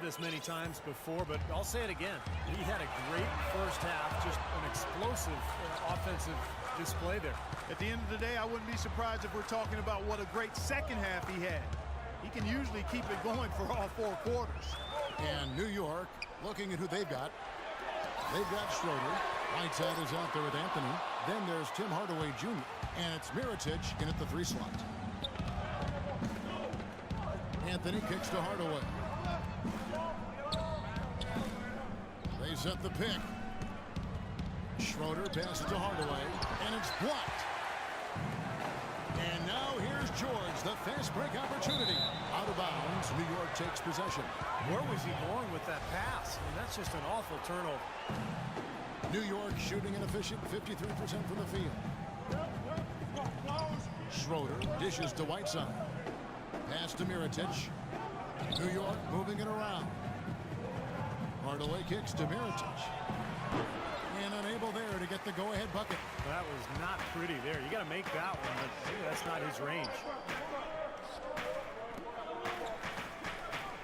this many times before, but I'll say it again. He had a great first half, just an explosive offensive display there. At the end of the day, I wouldn't be surprised if we're talking about what a great second half he had. He can usually keep it going for all 4 quarters. And New York looking at who they've got. They've got Schroeder. Whiteside is out there with Anthony. Then there's Tim Hardaway Jr. And it's Mirotic in at the 3 slot. Anthony kicks to Hardaway. They set the pick. Schroeder passes to Hardaway, and it's blocked. And now here's George, the fast break opportunity. Out of bounds, New York takes possession. Where was he going with that pass? I mean, that's just an awful turnover. New York shooting an efficient 53% from the field. Schroeder dishes to Whiteside. Pass to Mirotic. New York moving it around. Hardaway kicks to Mirotic. And unable there to get the go-ahead bucket. That was not pretty there. You got to make that one, but that's not his range.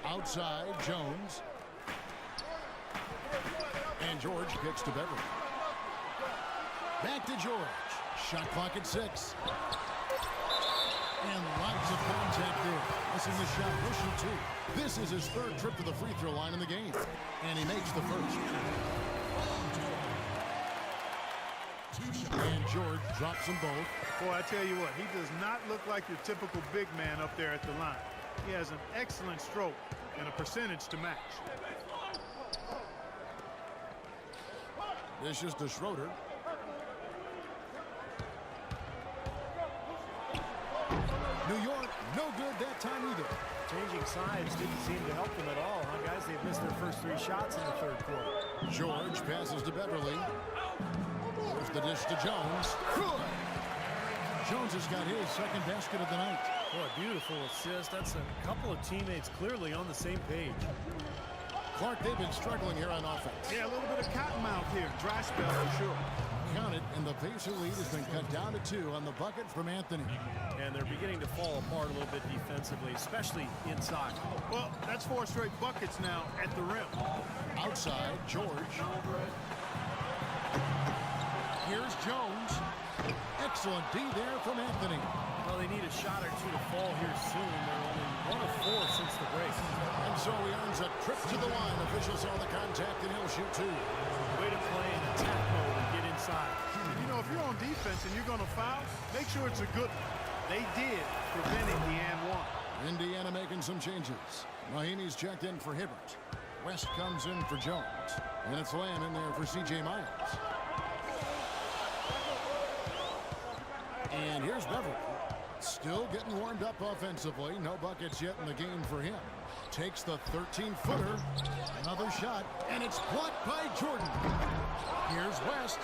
Outside, Jones. And George kicks to Beverly. Back to George. Shot clock at 6. And lots of contact there. Missing the shot, pushing 2. This is his 3rd trip to the free throw line in the game. And he makes the first. And George drops them both. Boy, I tell you what, he does not look like your typical big man up there at the line. He has an excellent stroke and a percentage to match. Dishes to Schroeder. New York, no good that time either. Changing sides didn't seem to help them at all, huh, guys? They've missed their first 3 shots in the 3rd quarter. George passes to Beverly. There's the dish to Jones. Good. Jones has got his 2nd basket of the night. Boy, beautiful assist. That's a couple of teammates clearly on the same page. Clark, they've been struggling here on offense. Yeah, a little bit of cottonmouth here. Dry spell for sure. Count it, and the Pacer lead has been cut down to 2 on the bucket from Anthony. And they're beginning to fall apart a little bit defensively, especially inside. Well, that's 4 straight buckets now at the rim. Outside, George. Here's Jones. Excellent D there from Anthony. Well, they need a shot or 2 to fall here soon. They're only 1 of 4 since the break. And so he earns a trip to the line. Officials saw the contact, and he'll shoot 2. Way to play in attack mode and get inside. You know, if you're on defense and you're going to foul, make sure it's a good one. They did, preventing the and 1. Indiana making some changes. Mahinmi's checked in for Hibbert. West comes in for Jones. And it's Lamb in there for C.J. Myers. And here's Beverly. Still getting warmed up offensively. No buckets yet in the game for him. Takes the 13-footer. Another shot. And it's blocked by Jordan. Here's West.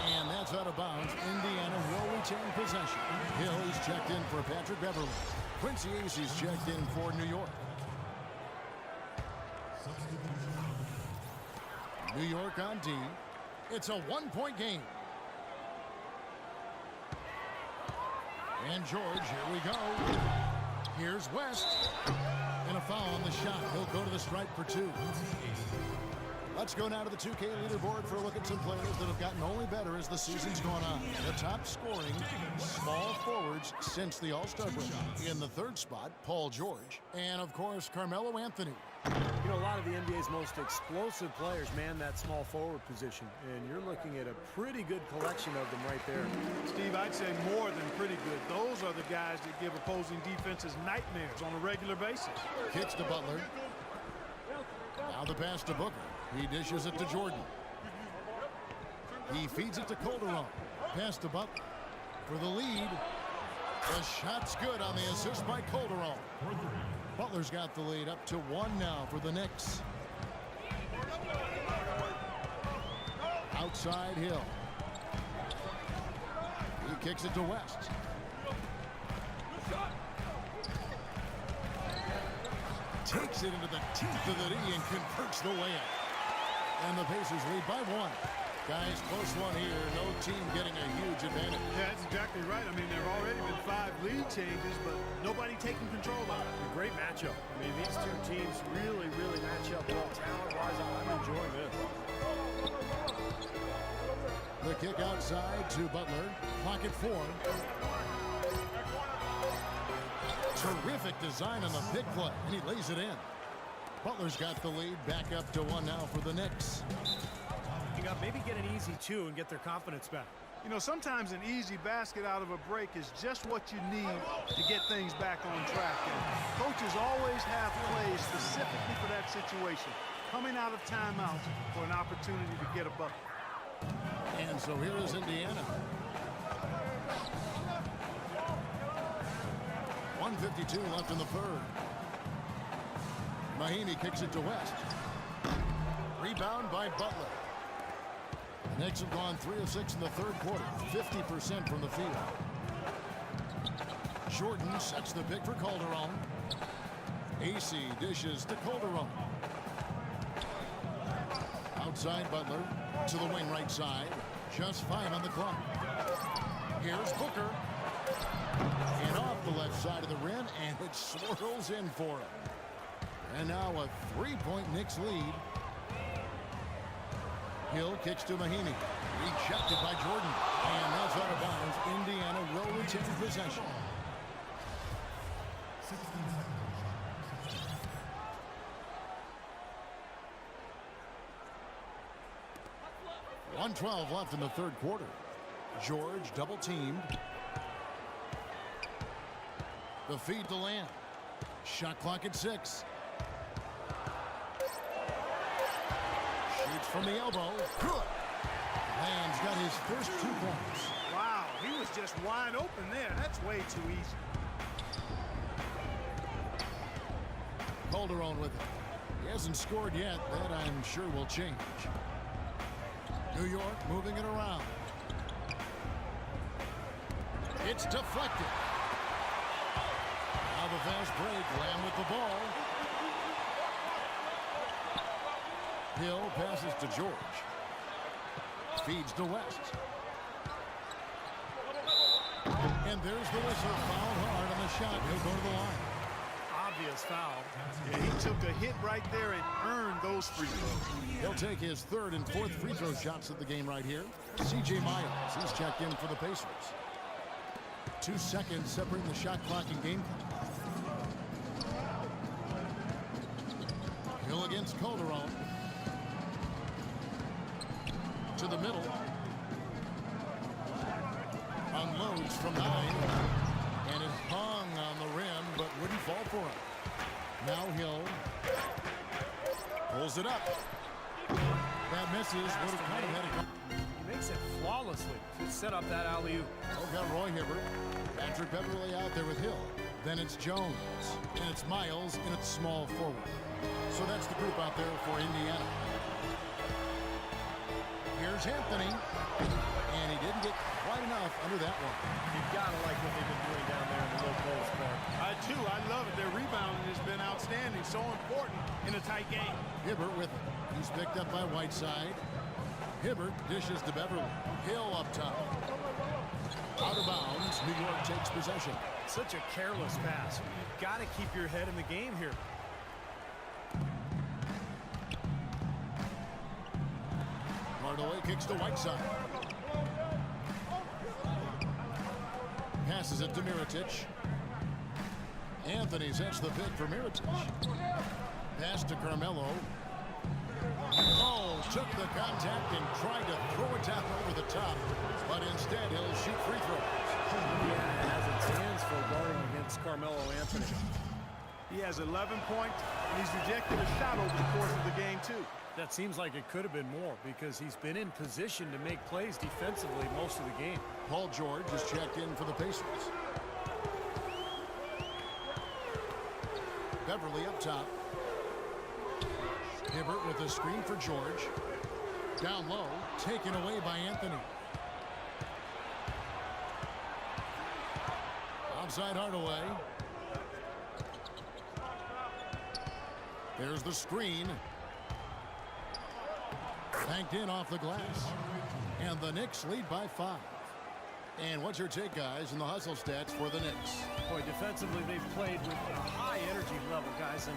And that's out of bounds. Indiana will retain possession. Hill is checked in for Patrick Beverly. Quincy Acey's checked in for New York. New York on D. It's a 1-point game. And George, here we go. Here's West. And a foul on the shot. He'll go to the stripe for 2. Let's go now to the 2K leaderboard for a look at some players that have gotten only better as the season's gone on. The top scoring small forwards since the All-Star break. In the 3rd spot, Paul George. And, of course, Carmelo Anthony. You know, a lot of the NBA's most explosive players man that small forward position, and you're looking at a pretty good collection of them right there. Steve, I'd say more than pretty good. Those are the guys that give opposing defenses nightmares on a regular basis. Kicks to Butler. Now the pass to Booker. He dishes it to Jordan. He feeds it to Calderon. Pass to Butler. For the lead. The shot's good on the assist by Calderon. Butler's got the lead up to 1 now for the Knicks. Outside Hill. He kicks it to West. Takes it into the teeth of the D and converts the layup. And the Pacers lead by 1. Guys, close one here. No team getting a huge advantage. Yeah, that's exactly right. I mean, there have already been 5 lead changes, but nobody taking control of it. A great matchup. I mean, these 2 teams really match kick outside to Butler. Clock at 4. Terrific design on the big play, and he lays it in. Butler's got the lead. Back up to 1 now for the Knicks. Maybe get an easy 2 and get their confidence back. You know, sometimes an easy basket out of a break is just what you need to get things back on track. And coaches always have plays specifically for that situation, coming out of timeouts for an opportunity to get a bucket. And so here is Indiana. 1:52 left in the third. Mahinmi kicks it to West. Rebound by Butler. The Knicks have gone 3 of 6 in the third quarter, 50% from the field. Jordan sets the pick for Calderon. AC dishes to Calderon. Outside Butler to the wing right side. Just 5 on the clock. Here's Booker. And off the left side of the rim, and it swirls in for him. And now a 3-point Knicks lead. Hill kicks to Mahinmi. Rejected by Jordan. And that's out of bounds. Indiana will retain possession. 1:12 left in the third quarter. George double teamed. The feed to Lamb. Shot clock at 6. Shoots from the elbow. Lamb's got his first 2 points. Wow, he was just wide open there. That's way too easy. Calderon with it. He hasn't scored yet. That I'm sure will change. New York moving it around. It's deflected. Now the fast break. Lamb with the ball. Hill passes to George. Feeds to West. And there's the whistle. Fouled hard on the shot. He'll go to the line. Obvious foul. Yeah, he took a hit right there and earned those free throws. He'll take his 3rd and 4th free throw shots of the game right here. C.J. Miles, he's checked in for the Pacers. 2 seconds separating the shot clock and game clock. Hill against Calderon. To the middle. Unloads from 9. And is hung on the rim, but wouldn't fall for him. Now Hill pulls it up. That misses. Would have kind of had a... He makes it flawlessly to set up that alley-oop. Oh, got Roy Hibbert. Patrick Beverly out there with Hill. Then it's Jones. And it's Miles, and it's small forward. So that's the group out there for Indiana. Here's Anthony. And he didn't get quite enough under that one. You gotta like what they've been doing down there in the low post, Mark. I do. I love it. Their rebounding has been outstanding. So important in a tight game. Hibbert with it. He's picked up by Whiteside. Hibbert dishes to Beverly. Hill up top. Out of bounds. New York takes possession. Such a careless pass. You've got to keep your head in the game here. Hardaway kicks to Whiteside. Passes it to Mirotic. Anthony sets the pick for Mirotic. Pass to Carmelo. Oh, took the contact and tried to throw it down over the top, but instead he'll shoot free throws. Indiana has its hands full guarding against Carmelo Anthony. He has 11 points, and he's rejected a shot over the course of the game, too. That seems like it could have been more because he's been in position to make plays defensively most of the game. Paul George is checked in for the Pacers. Beverly up top. Hibbert with a screen for George. Down low, taken away by Anthony. Outside Hardaway. There's the screen. Banked in off the glass. And the Knicks lead by 5. And what's your take, guys, in the hustle stats for the Knicks? Boy, defensively, they've played with a high energy level, guys, and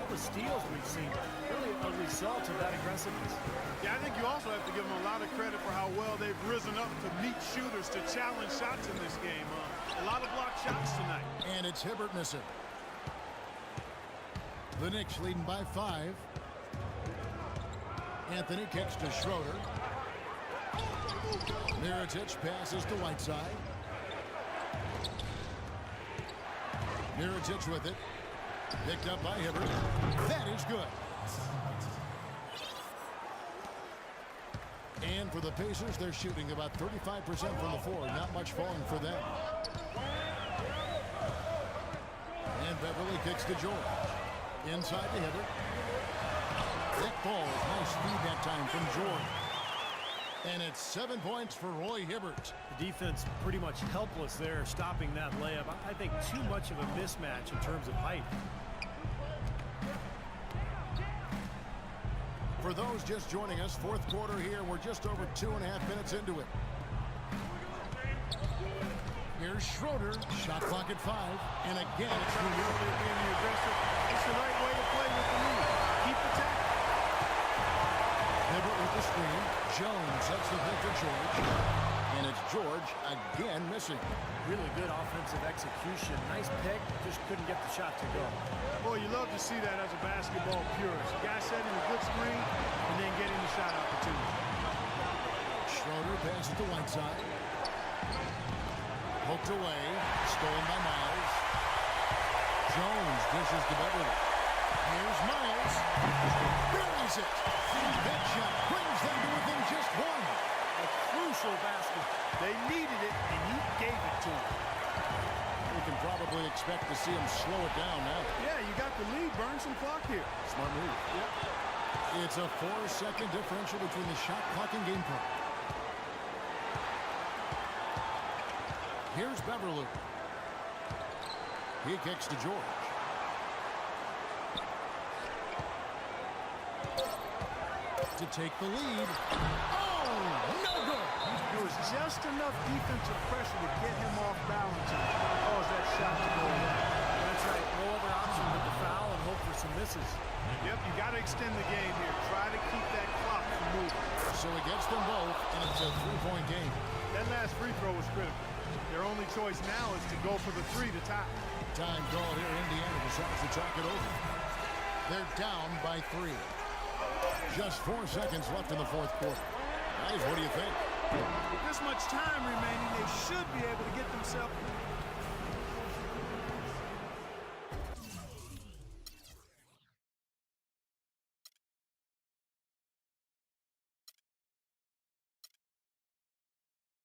the steals we've seen, really a result of that aggressiveness. Yeah, I think you also have to give them a lot of credit for how well they've risen up to meet shooters, to challenge shots in this game. A lot of blocked shots tonight. And it's Hibbert missing. The Knicks leading by 5. Anthony kicks to Schroeder. Mirotic passes to Whiteside. Mirotic with it. Picked up by Hibbert. That is good. And for the Pacers, they're shooting about 35% from the floor. Not much falling for them. And Beverly kicks to George. Inside to Hibbert. Thick ball. Nice feed that time from George. And it's 7 points for Roy Hibbert. The defense pretty much helpless there, stopping that layup. I think too much of a mismatch in terms of height. For those just joining us, fourth quarter here. We're just over 2.5 minutes into it. Here's Schroeder. Shot clock at 5. And again, it's being the aggressive. It's the right way to play with the lead. Keep the tackle. Hibbert with the screen. Jones sets the pick for George. And it's George again missing. Really good offensive execution. Nice pick, just couldn't get the shot to go. Boy, you love to see that as a basketball purist. The guy setting a good screen and then getting the shot opportunity. Schroeder passes to Whiteside. Poked away. Stolen by Miles. Jones dishes to Beverly. Here's Miles. Buries it. That shot brings them to within just 1. A crucial basket. They needed it, and he gave it to them. We can probably expect to see him slow it down now. Yeah, you got the lead. Burn some clock here. Smart move. Yep. It's a 4-second differential between the shot clock and game clock. Here's Beverly. He kicks to George. To take the lead. Oh, no good. There was just enough defensive pressure to get him off balance and cause that shot to go away. That's right. No other option but to foul and hope for some misses. Yep, you got to extend the game here. Try to keep that clock from moving. So he gets them both, and it's a 3-point game. That last free throw was critical. Their only choice now is to go for the 3 to tie. Time called here. Indiana decides to talk it over. They're down by 3. Just 4 seconds left in the fourth quarter. Guys, what do you think? With this much time remaining, they should be able to get themselves